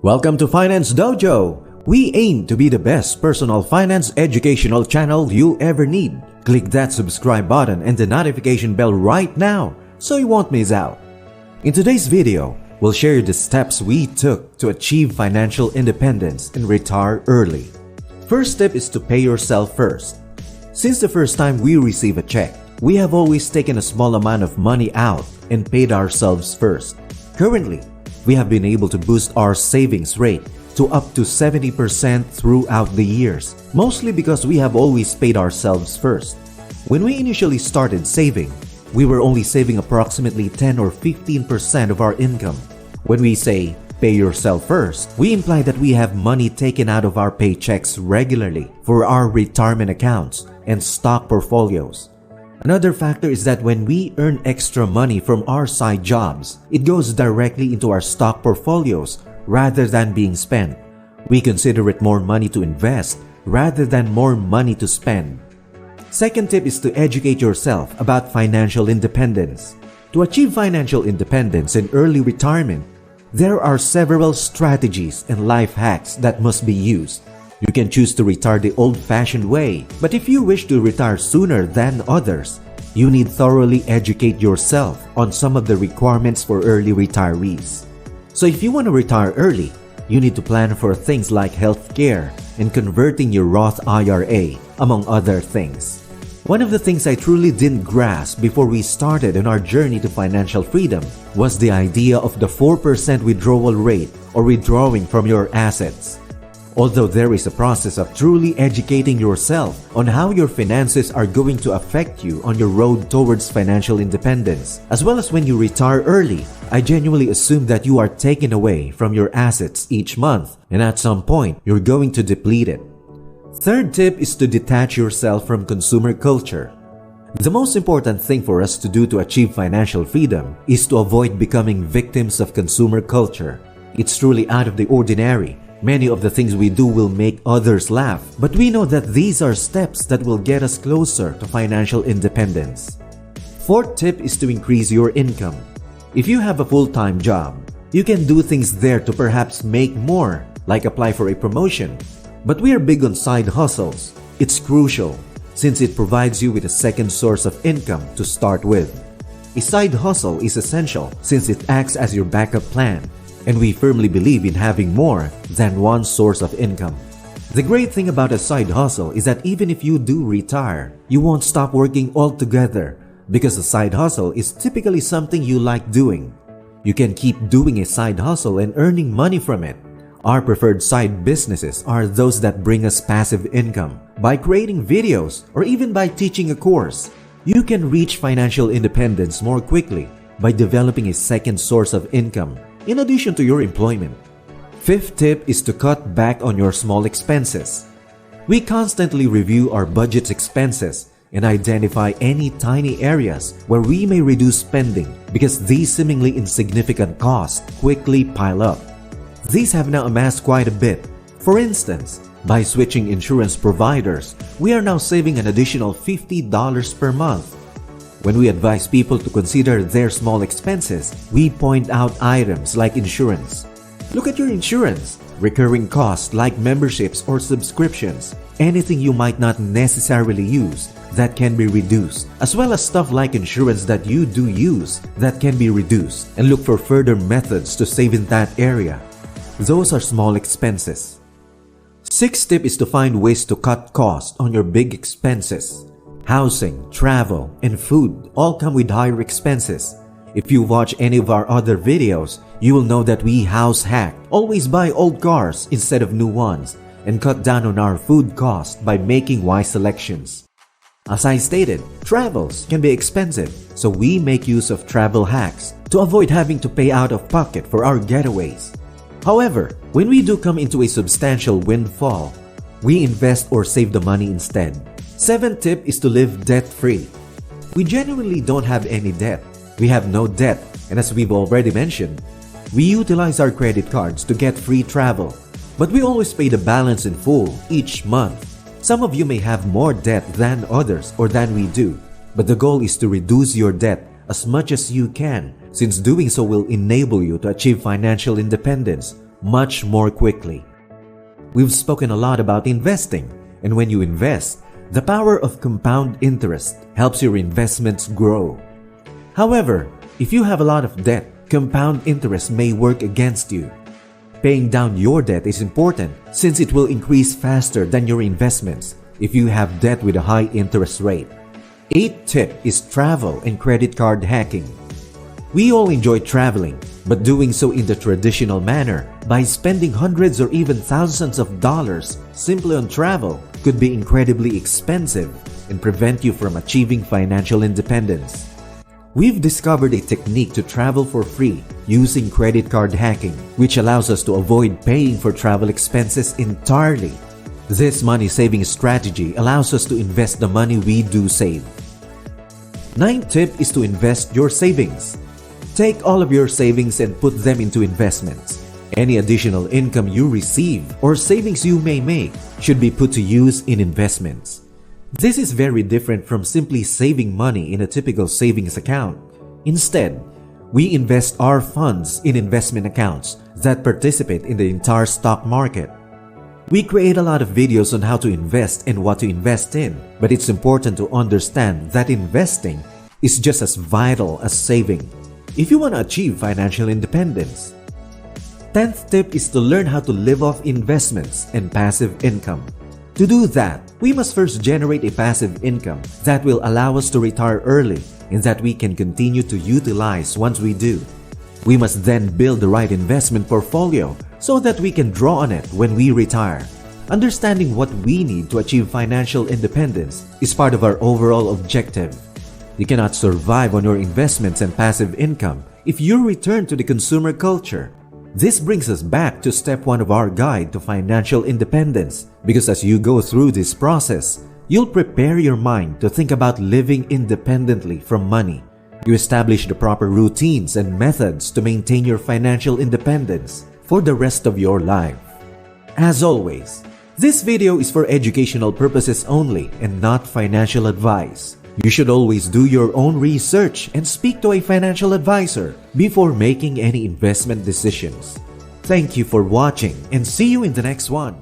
Welcome to Finance Dojo. We aim to be the best personal finance educational channel you'll ever need. Click that subscribe button and the notification bell right now so you won't miss out. In today's video, we'll share the steps we took to achieve financial independence and retire early. First step is to pay yourself first. Since the first time we receive a check, we have always taken a small amount of money out and paid ourselves first. Currently, we have been able to boost our savings rate to up to 70% throughout the years, mostly because we have always paid ourselves first. When we initially started saving, we were only saving approximately 10 or 15% of our income. When we say pay yourself first, we imply that we have money taken out of our paychecks regularly for our retirement accounts and stock portfolios. Another factor is that when we earn extra money from our side jobs, it goes directly into our stock portfolios rather than being spent. We consider it more money to invest rather than more money to spend. Second tip is to educate yourself about financial independence. To achieve financial independence and early retirement, there are several strategies and life hacks that must be used. You can choose to retire the old-fashioned way, but if you wish to retire sooner than others, you need thoroughly educate yourself on some of the requirements for early retirees. So if you want to retire early, you need to plan for things like health care and converting your Roth IRA, among other things. One of the things I truly didn't grasp before we started on our journey to financial freedom was the idea of the 4% withdrawal rate or withdrawing from your assets. Although there is a process of truly educating yourself on how your finances are going to affect you on your road towards financial independence, as well as when you retire early, I genuinely assume that you are taken away from your assets each month, and at some point, you're going to deplete it. Third tip is to detach yourself from consumer culture. The most important thing for us to do to achieve financial freedom is to avoid becoming victims of consumer culture. It's truly out of the ordinary. Many of the things we do will make others laugh, but we know that these are steps that will get us closer to financial independence. Fourth tip is to increase your income. If you have a full-time job, you can do things there to perhaps make more, like apply for a promotion. But we are big on side hustles. It's crucial, since it provides you with a second source of income to start with. A side hustle is essential since it acts as your backup plan, and we firmly believe in having more than one source of income. The great thing about a side hustle is that even if you do retire, you won't stop working altogether because a side hustle is typically something you like doing. You can keep doing a side hustle and earning money from it. Our preferred side businesses are those that bring us passive income. By creating videos or even by teaching a course, you can reach financial independence more quickly by developing a second source of income in addition to your employment. Fifth tip is to cut back on your small expenses. We constantly review our budget's expenses and identify any tiny areas where we may reduce spending because these seemingly insignificant costs quickly pile up. These have now amassed quite a bit. For instance, by switching insurance providers, we are now saving an additional $50 per month. When we advise people to consider their small expenses, we point out items like insurance. Look at your insurance, recurring costs like memberships or subscriptions, anything you might not necessarily use that can be reduced, as well as stuff like insurance that you do use that can be reduced, and look for further methods to save in that area. Those are small expenses. Sixth tip is to find ways to cut costs on your big expenses. Housing, travel, and food all come with higher expenses. If you watch any of our other videos, you will know that we house hack, always buy old cars instead of new ones, and cut down on our food cost by making wise selections. As I stated, travels can be expensive, so we make use of travel hacks to avoid having to pay out of pocket for our getaways. However, when we do come into a substantial windfall, we invest or save the money instead. Seventh tip is to live debt-free. We genuinely don't have any debt. We have no debt, and as we've already mentioned, we utilize our credit cards to get free travel, but we always pay the balance in full each month. Some of you may have more debt than others or than we do, but the goal is to reduce your debt as much as you can, since doing so will enable you to achieve financial independence much more quickly. We've spoken a lot about investing, and when you invest, the power of compound interest helps your investments grow. However, if you have a lot of debt, compound interest may work against you. Paying down your debt is important since it will increase faster than your investments if you have debt with a high interest rate. 8th tip is travel and credit card hacking. We all enjoy traveling, but doing so in the traditional manner by spending hundreds or even thousands of dollars simply on travel could be incredibly expensive and prevent you from achieving financial independence. We've discovered a technique to travel for free using credit card hacking, which allows us to avoid paying for travel expenses entirely. This money-saving strategy allows us to invest the money we do save. 9th tip is to invest your savings. Take all of your savings and put them into investments. Any additional income you receive or savings you may make should be put to use in investments. This is very different from simply saving money in a typical savings account. Instead, we invest our funds in investment accounts that participate in the entire stock market. We create a lot of videos on how to invest and what to invest in, but it's important to understand that investing is just as vital as saving if you want to achieve financial independence. 10th tip is to learn how to live off investments and passive income. To do that, we must first generate a passive income that will allow us to retire early and that we can continue to utilize once we do. We must then build the right investment portfolio so that we can draw on it when we retire. Understanding what we need to achieve financial independence is part of our overall objective. You cannot survive on your investments and passive income if you return to the consumer culture. This brings us back to step 1 of our guide to financial independence, because as you go through this process, you'll prepare your mind to think about living independently from money. You establish the proper routines and methods to maintain your financial independence for the rest of your life. As always, this video is for educational purposes only and not financial advice. You should always do your own research and speak to a financial advisor before making any investment decisions. Thank you for watching and see you in the next one.